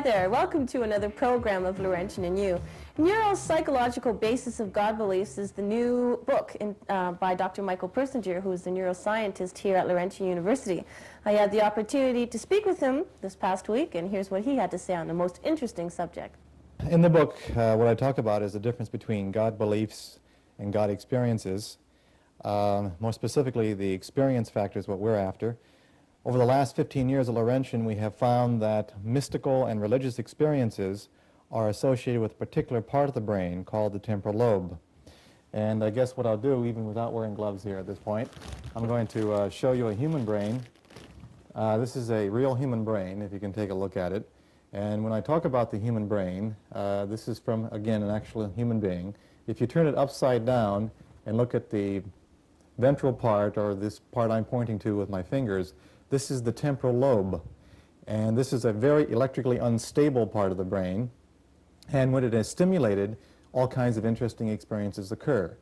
there. Welcome to another program of Laurentian and You. Neuropsychological Basis of God Beliefs is the new book by Dr. Michael Persinger, who is a neuroscientist here at Laurentian University. I had the opportunity to speak with him this past week, and here's what he had to say on the most interesting subject. In the book, what I talk about is the difference between God beliefs and God experiences. More specifically, the experience factor is what we're after. Over the last 15 years at Laurentian, we have found that mystical and religious experiences are associated with a particular part of the brain called the temporal lobe. And I guess what I'll do, even without wearing gloves here at this point, I'm going to show you a human brain. This is a real human brain, if you can take a look at it. And when I talk about the human brain, this is from, again, an actual human being. If you turn it upside down and look at the ventral part, or this part I'm pointing to with my fingers, this is the temporal lobe. And this is a very electrically unstable part of the brain. And when it is stimulated, all kinds of interesting experiences occur.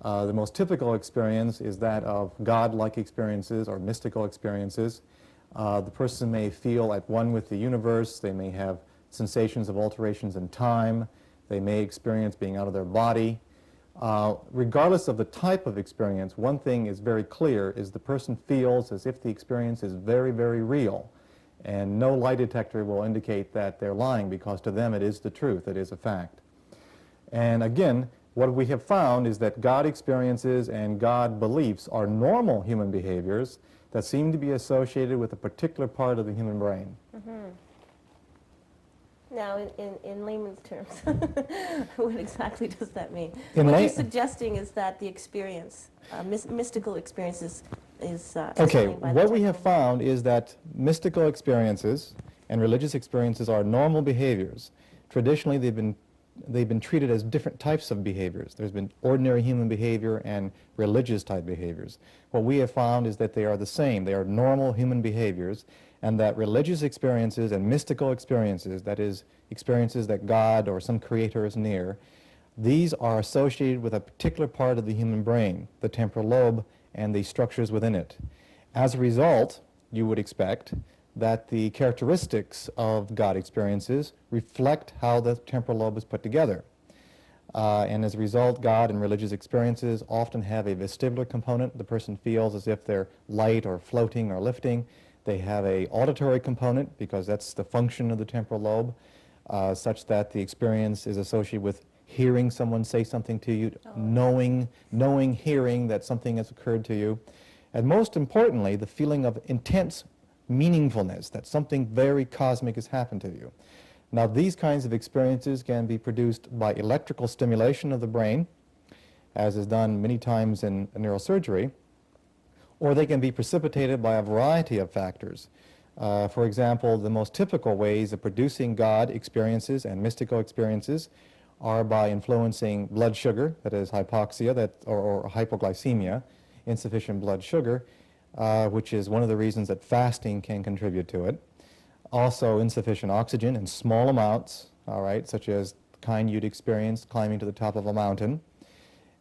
The most typical experience is that of God-like experiences or mystical experiences. The person may feel at one with the universe. They may have sensations of alterations in time. They may experience being out of their body. Regardless of the type of experience, one thing is very clear, is the person feels as if the experience is very, very real. And no lie detector will indicate that they're lying, because to them it is the truth, it is a fact. And again, what we have found is that God experiences and God beliefs are normal human behaviors that seem to be associated with a particular part of the human brain. Mm-hmm. Now, in layman's terms, what exactly does that mean? What you're suggesting is that the experience, mystical experiences, is okay, what we have found is that mystical experiences and religious experiences are normal behaviors. Traditionally, they've been treated as different types of behaviors. There's been ordinary human behavior and religious type behaviors. What we have found is that they are the same. They are normal human behaviors, and that religious experiences and mystical experiences, that is, experiences that God or some creator is near, these are associated with a particular part of the human brain, the temporal lobe, and the structures within it. As a result, you would expect that the characteristics of God experiences reflect how the temporal lobe is put together. And as a result, God and religious experiences often have a vestibular component. The person feels as if they're light or floating or lifting. They have an auditory component, because that's the function of the temporal lobe, such that the experience is associated with hearing someone say something to you, knowing, hearing that something has occurred to you. And most importantly, the feeling of intense meaningfulness, that something very cosmic has happened to you. Now, these kinds of experiences can be produced by electrical stimulation of the brain, as is done many times in neurosurgery, or they can be precipitated by a variety of factors. For example, the most typical ways of producing God experiences and mystical experiences are by influencing blood sugar, that is hypoxia, or hypoglycemia, insufficient blood sugar, which is one of the reasons that fasting can contribute to it. Also, insufficient oxygen in small amounts, all right, such as the kind you'd experience climbing to the top of a mountain.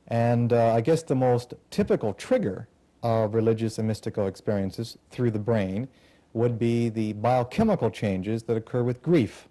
And I guess the most typical trigger of religious and mystical experiences through the brain would be the biochemical changes that occur with grief.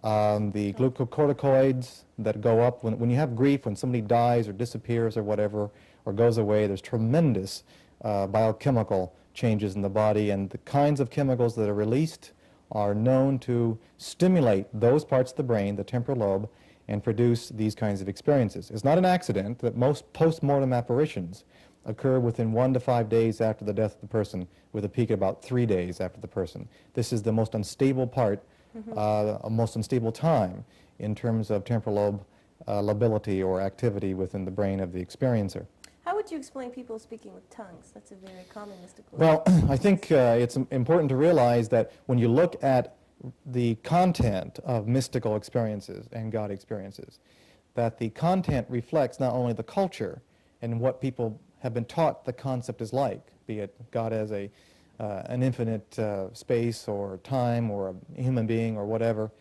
The glucocorticoids that go up when you have grief, when somebody dies or disappears or whatever, or goes away, there's tremendous biochemical changes in the body, and the kinds of chemicals that are released are known to stimulate those parts of the brain, the temporal lobe, and produce these kinds of experiences. It's not an accident that most post-mortem apparitions occur within 1 to 5 days after the death of the person, with a peak about 3 days after the person. This is the most unstable part, most unstable time in terms of temporal lobe lability or activity within the brain of the experiencer. How would you explain people speaking with tongues? That's a very common mystical. Well, I think it's important to realize that when you look at the content of mystical experiences and God experiences, that the content reflects not only the culture and what people have been taught the concept is like, be it God as an infinite space or time or a human being or whatever,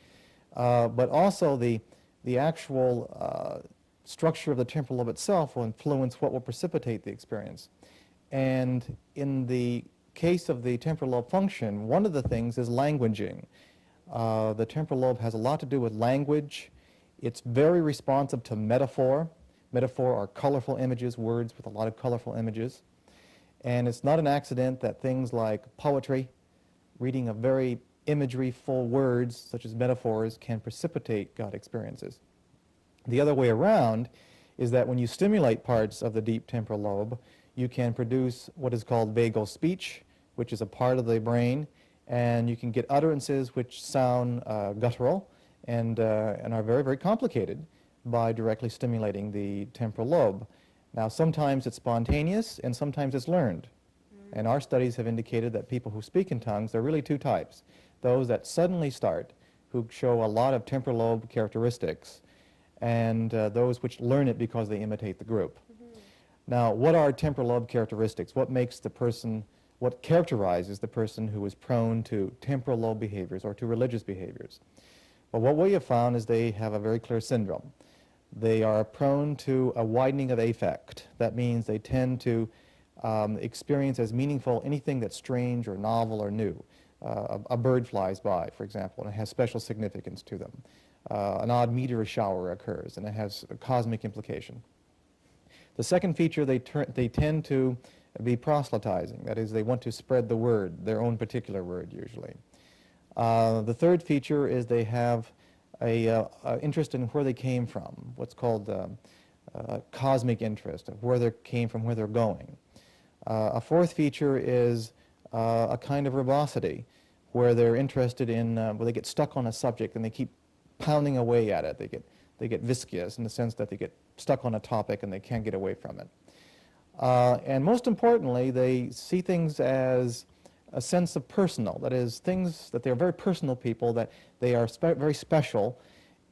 but also the actual structure of the temporal lobe itself will influence what will precipitate the experience. And in the case of the temporal lobe function, one of the things is languaging. The temporal lobe has a lot to do with language. It's very responsive to metaphor. Metaphor are colorful images, words with a lot of colorful images. And it's not an accident that things like poetry, reading of very imagery-full words, such as metaphors, can precipitate God experiences. The other way around is that when you stimulate parts of the deep temporal lobe, you can produce what is called vagal speech, which is a part of the brain, and you can get utterances which sound guttural and are very, very complicated by directly stimulating the temporal lobe. Now, sometimes it's spontaneous and sometimes it's learned. And our studies have indicated that people who speak in tongues, there are really two types. Those that suddenly start, who show a lot of temporal lobe characteristics, and those which learn it because they imitate the group. Now, what are temporal lobe characteristics? What makes the person, what characterizes the person who is prone to temporal lobe behaviors or to religious behaviors? Well, what we have found is they have a very clear syndrome. They are prone to a widening of affect. That means they tend to experience as meaningful anything that's strange or novel or new. A bird flies by, for example, and it has special significance to them. An odd meteor shower occurs, and it has a cosmic implication. The second feature, they tend to be proselytizing. That is, they want to spread the word, their own particular word, usually. The third feature is they have an interest in where they came from, what's called cosmic interest, of where they came from, where they're going. A fourth feature is a kind of verbosity, where they're interested in, where they get stuck on a subject and they keep pounding away at it. They get viscous in the sense that they get stuck on a topic and they can't get away from it. And most importantly, they see things as a sense of personal. That is, things that they're very personal people, that they are very special,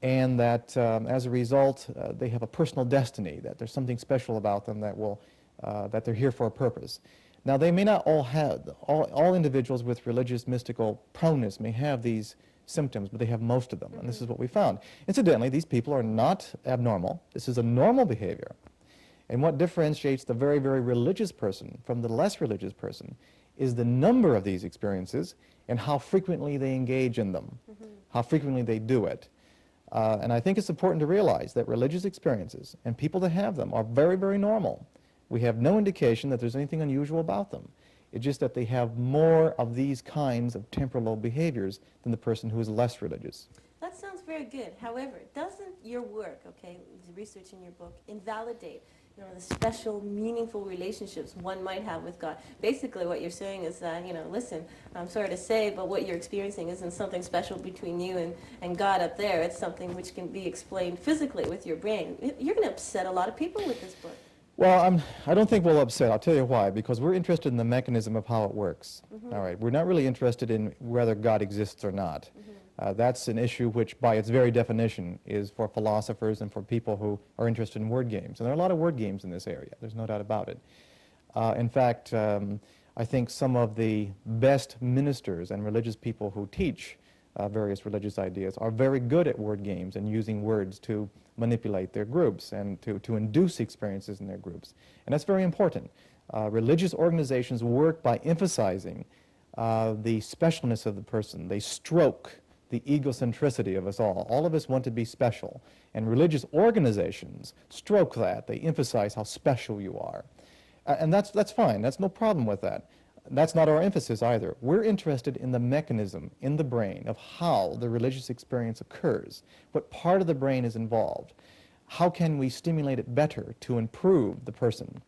and that as a result, they have a personal destiny, that there's something special about them that will, that they're here for a purpose. Now, they may not all have, all individuals with religious mystical proneness may have these symptoms, but they have most of them, and this is what we found. Incidentally, these people are not abnormal. This is a normal behavior. And what differentiates the very, very religious person from the less religious person is the number of these experiences and how frequently they engage in them, how frequently they do it. And I think it's important to realize that religious experiences and people that have them are very, very normal. We have no indication that there's anything unusual about them. It's just that they have more of these kinds of temporal lobe behaviors than the person who is less religious. That sounds very good. However, doesn't your work, okay, the research in your book, invalidate, you know, the special, meaningful relationships one might have with God? Basically, what you're saying is that, you know, listen, I'm sorry to say, but what you're experiencing isn't something special between you and God up there. It's something which can be explained physically with your brain. You're going to upset a lot of people with this book. Well, I don't think we'll upset. I'll tell you why. Because we're interested in the mechanism of how it works. All right. We're not really interested in whether God exists or not. That's an issue which, by its very definition, is for philosophers and for people who are interested in word games. And there are a lot of word games in this area. There's no doubt about it. In fact, I think some of the best ministers and religious people who teach various religious ideas are very good at word games and using words to manipulate their groups and to induce experiences in their groups. And that's very important. Religious organizations work by emphasizing the specialness of the person. They stroke the egocentricity of us all. All of us want to be special. And religious organizations stroke that. They emphasize how special you are. And that's fine. That's no problem with that. That's not our emphasis either. We're interested in the mechanism in the brain of how the religious experience occurs, what part of the brain is involved, how can we stimulate it better to improve the person.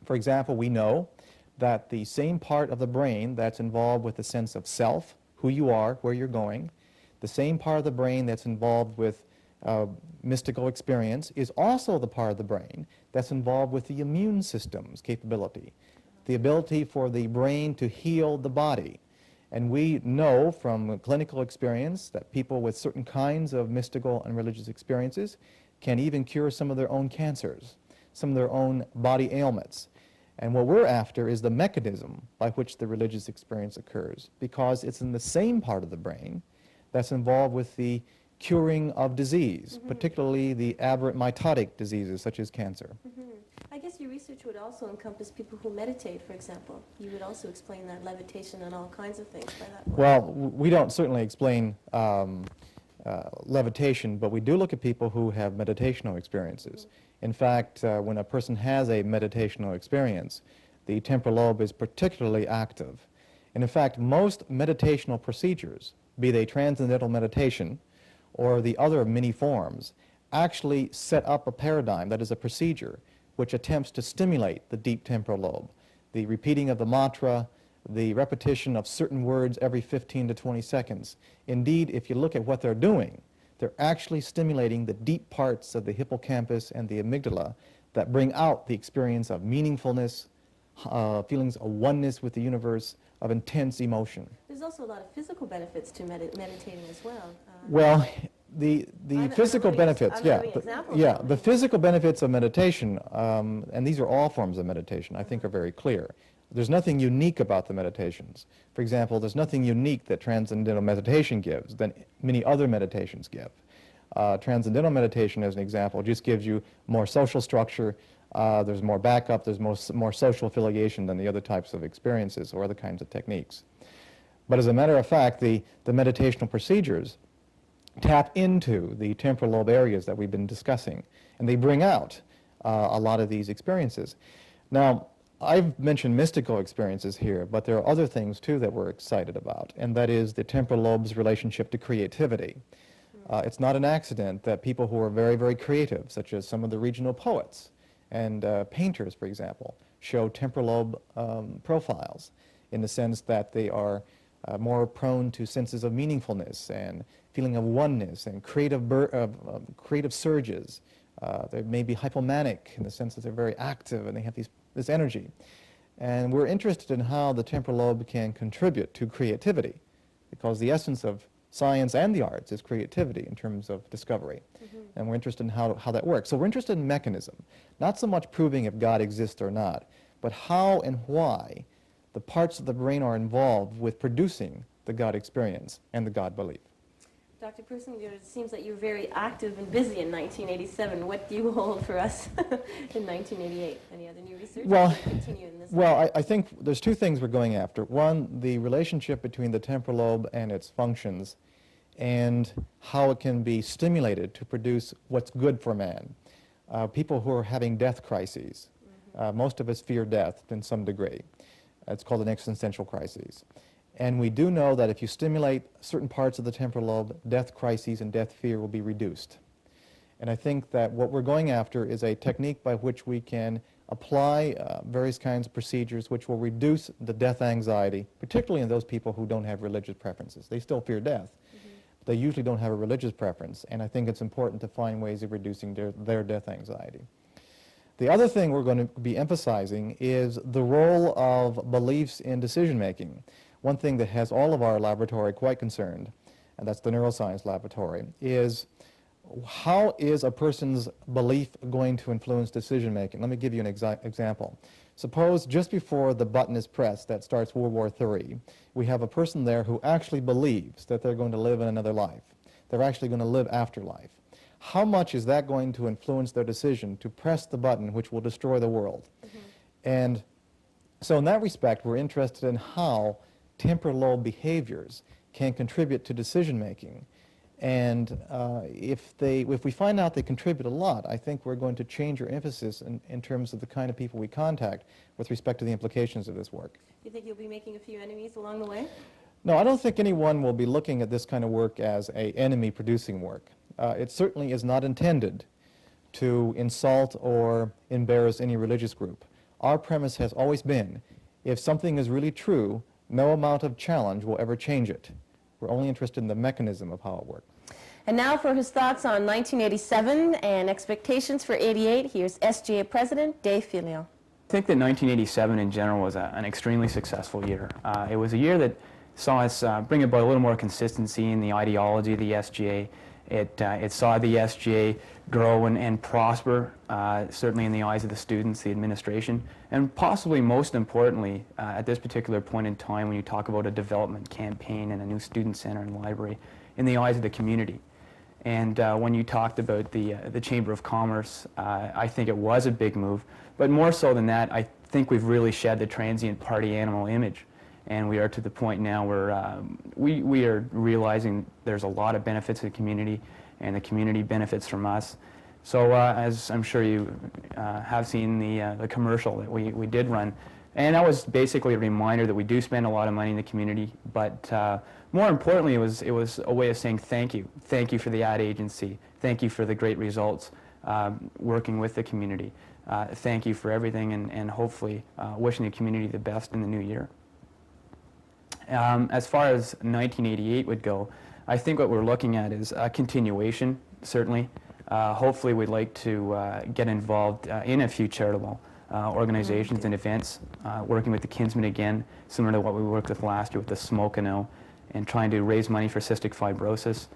For example, we know that the same part of the brain that's involved with the sense of self, who you are, where you're going, the same part of the brain that's involved with mystical experience is also the part of the brain that's involved with the immune system's capability, the ability for the brain to heal the body. And we know from clinical experience that people with certain kinds of mystical and religious experiences can even cure some of their own cancers, some of their own body ailments. And what we're after is the mechanism by which the religious experience occurs, because it's in the same part of the brain that's involved with the curing of disease, particularly the aberrant mitotic diseases such as cancer. I guess your research would also encompass people who meditate, for example. You would also explain that levitation and all kinds of things by that point. Well, we don't certainly explain levitation, but we do look at people who have meditational experiences. In fact, when a person has a meditational experience, the temporal lobe is particularly active. And in fact, most meditational procedures, be they transcendental meditation or the other many forms, actually set up a paradigm, that is a procedure, which attempts to stimulate the deep temporal lobe. The repeating of the mantra, the repetition of certain words every 15 to 20 seconds. Indeed, if you look at what they're doing, they're actually stimulating the deep parts of the hippocampus and the amygdala that bring out the experience of meaningfulness, feelings of oneness with the universe, of intense emotion. There's also a lot of physical benefits to meditating as well. Well, the physical benefits, the physical benefits of meditation, and these are all forms of meditation, I think are very clear. There's nothing unique about the meditations. For example, there's nothing unique that transcendental meditation gives than many other meditations give. Transcendental meditation, as an example, just gives you more social structure, there's more backup, there's more social affiliation than the other types of experiences or other kinds of techniques. But as a matter of fact, the meditational procedures tap into the temporal lobe areas that we've been discussing, and they bring out a lot of these experiences. Now, I've mentioned mystical experiences here, but there are other things too that we're excited about, and that is the temporal lobe's relationship to creativity. It's not an accident that people who are very, very creative, such as some of the regional poets and painters, for example, show temporal lobe profiles in the sense that they are more prone to senses of meaningfulness and feeling of oneness and creative surges. They may be hypomanic in the sense that they're very active and they have this energy. And we're interested in how the temporal lobe can contribute to creativity, because the essence of science and the arts is creativity in terms of discovery. And we're interested in how that works. So we're interested in mechanism, not so much proving if God exists or not, but how and why the parts of the brain are involved with producing the God experience and the God belief. Dr. Persinger, it seems that you're very active and busy in 1987. What do you hold for us in 1988? Any other new research? Well, I think there's two things we're going after. One, the relationship between the temporal lobe and its functions, and how it can be stimulated to produce what's good for man. People who are having death crises, most of us fear death in some degree. It's called an existential crisis. And we do know that if you stimulate certain parts of the temporal lobe, death crises and death fear will be reduced. And I think that what we're going after is a technique by which we can apply various kinds of procedures which will reduce the death anxiety, particularly in those people who don't have religious preferences. They still fear death. They usually don't have a religious preference, and I think it's important to find ways of reducing their death anxiety. The other thing we're going to be emphasizing is the role of beliefs in decision-making. One thing that has all of our laboratory quite concerned, and that's the neuroscience laboratory, is how is a person's belief going to influence decision-making? Let me give you an example. Suppose just before the button is pressed that starts World War III, we have a person there who actually believes that they're going to live in another life. They're actually going to live after life. How much is that going to influence their decision to press the button which will destroy the world? And so in that respect, we're interested in how temporal lobe behaviors can contribute to decision-making. And if we find out they contribute a lot, I think we're going to change our emphasis in terms of the kind of people we contact with respect to the implications of this work. Do you think you'll be making a few enemies along the way? No, I don't think anyone will be looking at this kind of work as an enemy-producing work. It certainly is not intended to insult or embarrass any religious group. Our premise has always been, if something is really true, no amount of challenge will ever change it. We're only interested in the mechanism of how it works. And now for his thoughts on 1987 and expectations for 88, here's SGA President Dave Fillion. I think that 1987 in general was an extremely successful year. It was a year that saw us bring about a little more consistency in the ideology of the SGA. It saw the SGA grow and prosper, certainly in the eyes of the students, the administration, and possibly most importantly, at this particular point in time when you talk about a development campaign and a new student center and library, in the eyes of the community. And when you talked about the Chamber of Commerce, I think it was a big move. But more so than that, I think we've really shed the transient party animal image. And we are to the point now where we are realizing there's a lot of benefits to the community, and the community benefits from us. So as I'm sure you have seen the commercial that we did run, and that was basically a reminder that we do spend a lot of money in the community, but more importantly, it was a way of saying thank you. Thank you for the ad agency. Thank you for the great results working with the community. Thank you for everything, and hopefully wishing the community the best in the new year. As far as 1988 would go, I think what we're looking at is a continuation, certainly. Hopefully we'd like to get involved in a few charitable organizations and events, working with the Kinsmen again, similar to what we worked with last year with the Smoke and trying to raise money for cystic fibrosis.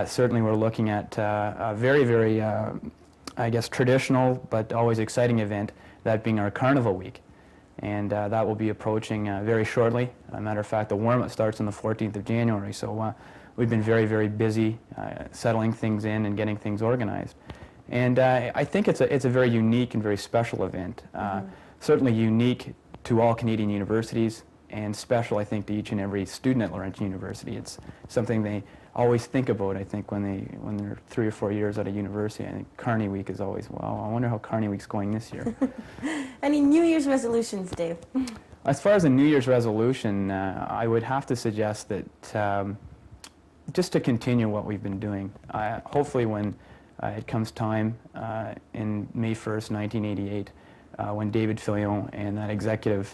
Certainly we're looking at a very, very, I guess, traditional but always exciting event, that being our Carnival Week. And that will be approaching very shortly. As a matter of fact, the warm-up starts on the 14th of January, so we've been very, very busy settling things in and getting things organized. And I think it's a very unique and very special event. Certainly unique to all Canadian universities, and special, I think, to each and every student at Laurentian University. It's something they always think about, I think, when they're 3 or 4 years at a university. I think Carney Week is always, well, I wonder how Carney Week's going this year. Any New Year's resolutions, Dave? As far as a New Year's resolution, I would have to suggest that just to continue what we've been doing. Hopefully when it comes time in May 1st, 1988, when David Fillion and that executive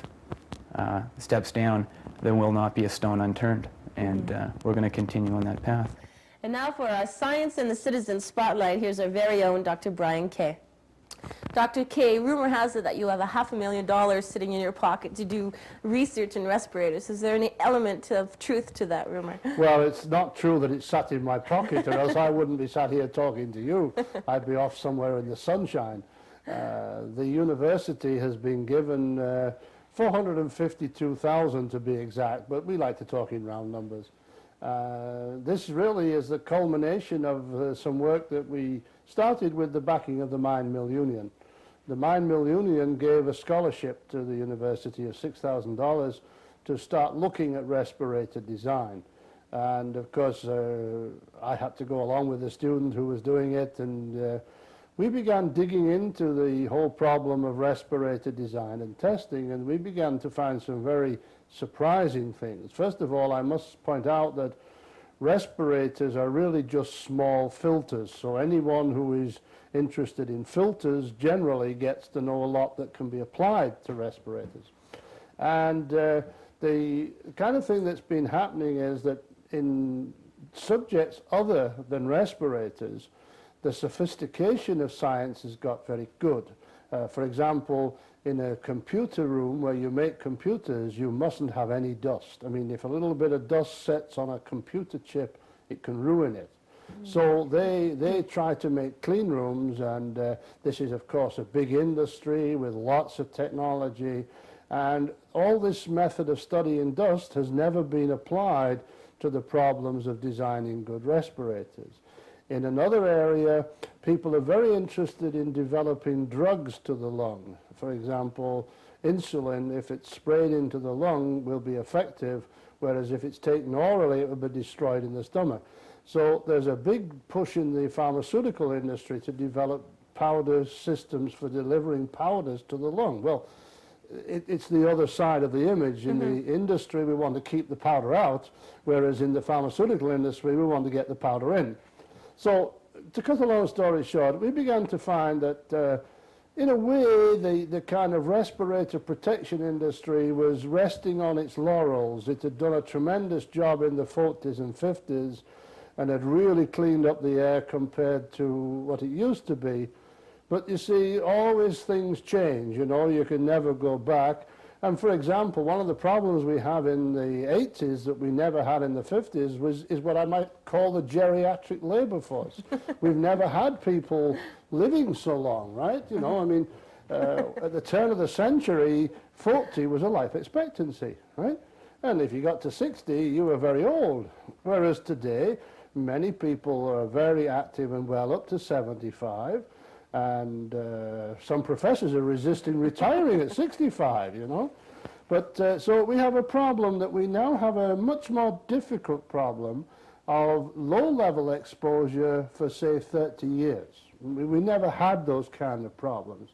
steps down, there will not be a stone unturned. And we're going to continue on that path. And now for our Science and the Citizen Spotlight, here's our very own Dr. Brian Kaye. Dr. Kaye, rumor has it that you have $500,000 sitting in your pocket to do research in respirators. Is there any element of truth to that rumor? Well, it's not true that it's sat in my pocket, or else I wouldn't be sat here talking to you. I'd be off somewhere in the sunshine. The university has been given $452,000 to be exact, but we like to talk in round numbers. This really is the culmination of some work that we started with the backing of the Mine Mill Union. The Mine Mill Union gave a scholarship to the university of $6,000 to start looking at respirator design. And of course, I had to go along with the student who was doing it, and we began digging into the whole problem of respirator design and testing, and we began to find some very surprising things. First of all, I must point out that respirators are really just small filters, so anyone who is interested in filters generally gets to know a lot that can be applied to respirators. And the kind of thing that's been happening is that in subjects other than respirators, the sophistication of science has got very good. For example, in a computer room where you make computers, you mustn't have any dust. I mean, if a little bit of dust sets on a computer chip, it can ruin it. So they try to make clean rooms, and this is, of course, a big industry with lots of technology. And all this method of studying dust has never been applied to the problems of designing good respirators. In another area, people are very interested in developing drugs to the lung. For example, insulin, if it's sprayed into the lung, will be effective, whereas if it's taken orally, it will be destroyed in the stomach. So there's a big push in the pharmaceutical industry to develop powder systems for delivering powders to the lung. Well, it's the other side of the image. In the industry, we want to keep the powder out, whereas in the pharmaceutical industry, we want to get the powder in. So, to cut a long story short, we began to find that, in a way, the kind of respirator protection industry was resting on its laurels. It had done a tremendous job in the 40s and 50s and had really cleaned up the air compared to what it used to be. But you see, always things change, you know, you can never go back. And for example, one of the problems we have in the 80s that we never had in the 50s is what I might call the geriatric labor force. We've never had people living so long, right? You know, I mean, at the turn of the century, 40 was a life expectancy, right? And if you got to 60, you were very old. Whereas today, Many people are very active and well up to 75, and some professors are resisting retiring at 65, you know. But so we have a problem that we now have a much more difficult problem of low-level exposure for, say, 30 years. We never had those kind of problems.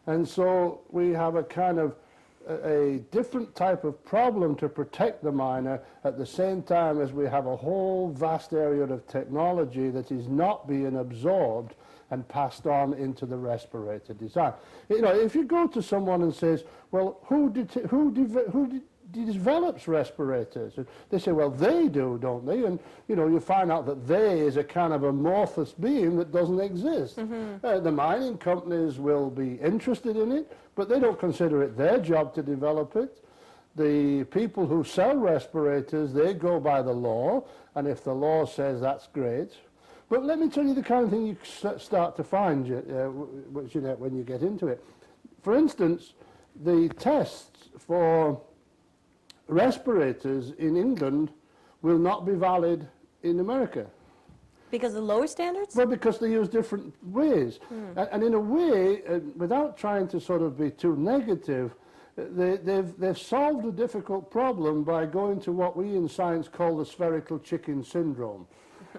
And so we have a kind of a different type of problem to protect the miner at the same time as we have a whole vast area of technology that is not being absorbed and passed on into the respirator design. You know, if you go to someone and says, well, who develops respirators? And they say, well, they do, don't they? And, you know, you find out that they is a kind of amorphous being that doesn't exist. The mining companies will be interested in it, but they don't consider it their job to develop it. The people who sell respirators, they go by the law, and if the law says that's great. But let me tell you the kind of thing you start to find when you get into it. For instance, the tests for respirators in England will not be valid in America. Because of lower standards? Well, because they use different ways. And in a way, without trying to sort of be too negative, they've solved a difficult problem by going to what we in science call the spherical chicken syndrome.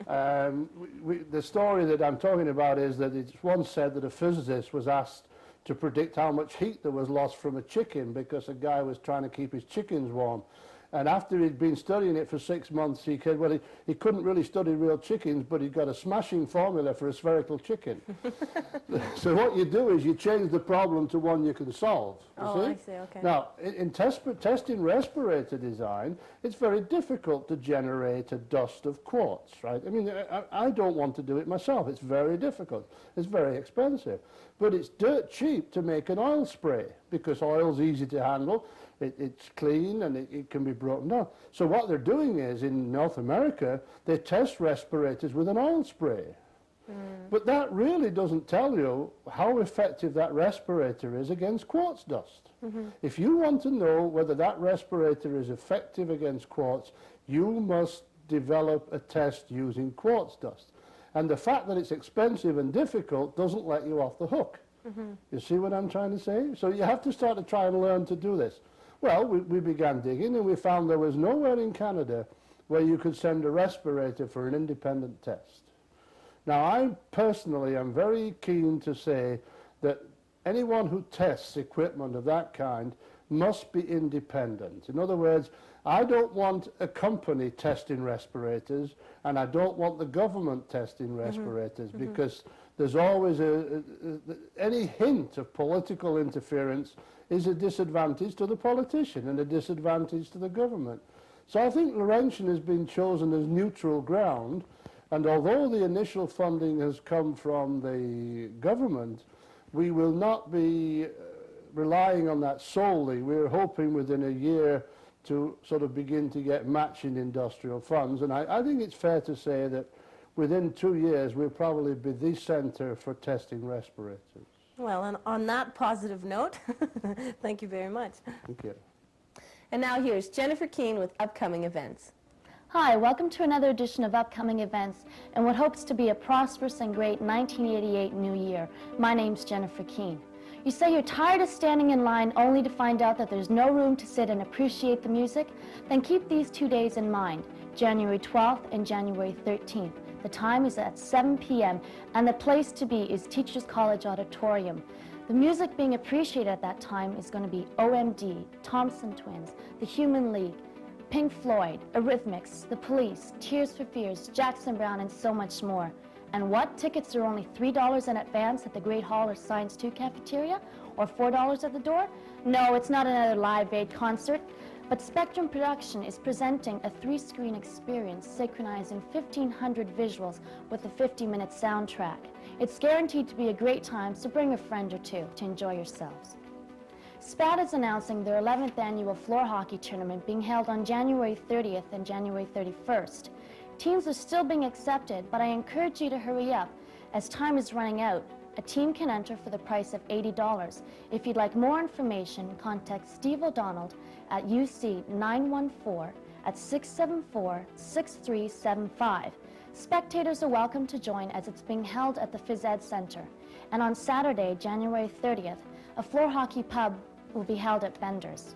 The story that I'm talking about is that it's once said that a physicist was asked to predict how much heat there was lost from a chicken because a guy was trying to keep his chickens warm. And after he'd been studying it for 6 months, he said, well, he couldn't really study real chickens, but he got a smashing formula for a spherical chicken. So what you do is you change the problem to one you can solve. I see, okay. Now, in testing respirator design, it's very difficult to generate a dust of quartz, right? I mean, I don't want to do it myself. It's very difficult. It's very expensive. But it's dirt cheap to make an oil spray because oil's easy to handle. It's clean and it can be broken down. So what they're doing is, in North America, they test respirators with an oil spray. But that really doesn't tell you how effective that respirator is against quartz dust. If you want to know whether that respirator is effective against quartz, you must develop a test using quartz dust. And the fact that it's expensive and difficult doesn't let you off the hook. You see what I'm trying to say? So you have to start to try and learn to do this. Well, we began digging and we found there was nowhere in Canada where you could send a respirator for an independent test. Now, I personally am very keen to say that anyone who tests equipment of that kind must be independent. In other words, I don't want a company testing respirators, and I don't want the government testing respirators, because there's always any hint of political interference is a disadvantage to the politician and a disadvantage to the government. So I think Laurentian has been chosen as neutral ground, and although the initial funding has come from the government, we will not be relying on that solely. We're hoping within a year to sort of begin to get matching industrial funds, and I think it's fair to say that within 2 years we'll probably be the centre for testing respirators. Well, and on that positive note, thank you very much. Thank you. And now here's Jennifer Keane with upcoming events. Hi, welcome to another edition of Upcoming Events and what hopes to be a prosperous and great 1988 New Year. My name's Jennifer Keane. You say you're tired of standing in line only to find out that there's no room to sit and appreciate the music? Then keep these 2 days in mind, January 12th and January 13th. The time is at 7 p.m. and the place to be is Teachers College Auditorium. The music being appreciated at that time is going to be OMD, Thompson Twins, The Human League, Pink Floyd, Eurythmics, The Police, Tears for Fears, Jackson Browne, and so much more. And what? Tickets are only $3 in advance at the Great Hall or Science 2 cafeteria, or $4 at the door? No, it's not another Live Aid concert, but Spectrum Production is presenting a 3-screen experience synchronizing 1,500 visuals with a 50-minute soundtrack. It's guaranteed to be a great time, so bring a friend or two to enjoy yourselves. SPAT is announcing their 11th annual floor hockey tournament being held on January 30th and January 31st. Teams are still being accepted, but I encourage you to hurry up as time is running out. A team can enter for the price of $80. If you'd like more information, contact Steve O'Donnell at UC 914 at 674-6375. Spectators are welcome to join as it's being held at the Phys Ed Center. And on Saturday, January 30th, a floor hockey pub will be held at Bender's.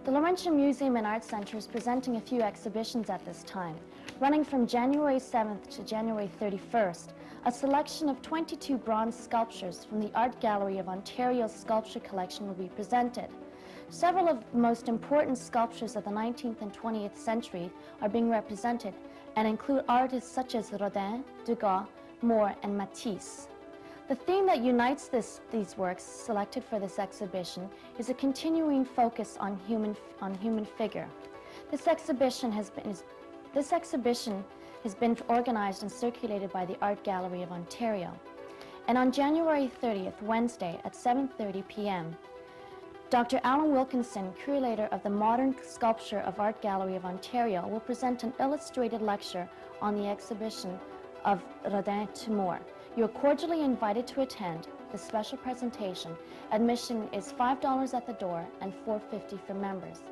The Laurentian Museum and Art Center is presenting a few exhibitions at this time. Running from January 7th to January 31st, a selection of 22 bronze sculptures from the Art Gallery of Ontario's sculpture collection will be presented. Several of the most important sculptures of the 19th and 20th century are being represented and include artists such as Rodin, Degas, Moore, and Matisse. The theme that unites these works selected for this exhibition is a continuing focus on human figure. This exhibition has been organized and circulated by the Art Gallery of Ontario. And on January 30th, Wednesday at 7:30 p.m., Dr. Alan Wilkinson, curator of the Modern Sculpture of Art Gallery of Ontario, will present an illustrated lecture on the exhibition of Rodin to Moore. You are cordially invited to attend this special presentation. Admission is $5 at the door and $4.50 for members.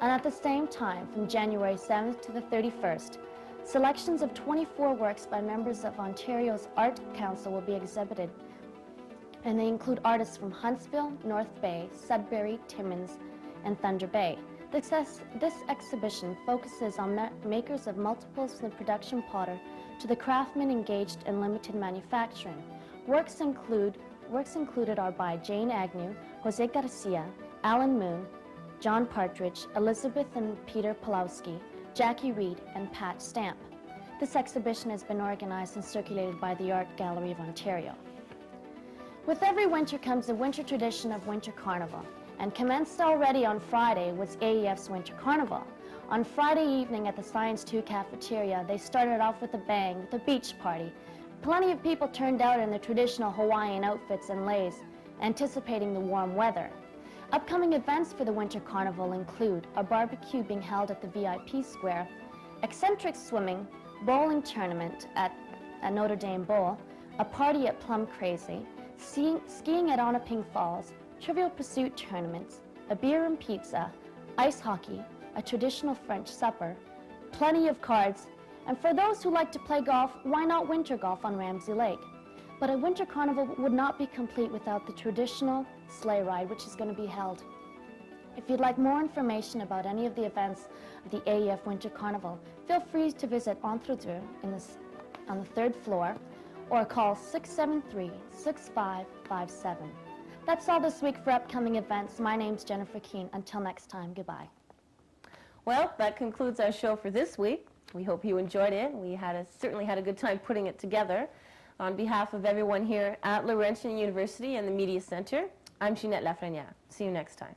And at the same time, from January 7th to the 31st, selections of 24 works by members of Ontario's Art Council will be exhibited, and they include artists from Huntsville, North Bay, Sudbury, Timmins, and Thunder Bay. This exhibition focuses on makers of multiples from the production potter to the craftsmen engaged in limited manufacturing. Works included are by Jane Agnew, Jose Garcia, Alan Moon, John Partridge, Elizabeth and Peter Pulowski, Jackie Reed, and Pat Stamp. This exhibition has been organized and circulated by the Art Gallery of Ontario. With every winter comes the winter tradition of Winter Carnival, and commenced already on Friday was AEF's Winter Carnival. On Friday evening at the Science 2 cafeteria, they started off with a bang with a beach party. Plenty of people turned out in their traditional Hawaiian outfits and leis, anticipating the warm weather. Upcoming events for the Winter Carnival include a barbecue being held at the VIP Square, eccentric swimming, bowling tournament at Notre Dame Bowl, a party at Plum Crazy, skiing at Onaping Falls, Trivial Pursuit tournaments, a beer and pizza, ice hockey, a traditional French supper, plenty of cards, and for those who like to play golf, why not winter golf on Ramsey Lake? But a winter carnival would not be complete without the traditional sleigh ride, which is going to be held. If you'd like more information about any of the events of the AEF Winter Carnival, feel free to visit Entre-Deux on the 3rd floor or call 673-6557. That's all this week for upcoming events. My name's Jennifer Keane. Until next time, goodbye. Well, that concludes our show for this week. We hope you enjoyed it. We certainly had a good time putting it together. On behalf of everyone here at Laurentian University and the Media Center, I'm Ginette Lafrenière. See you next time.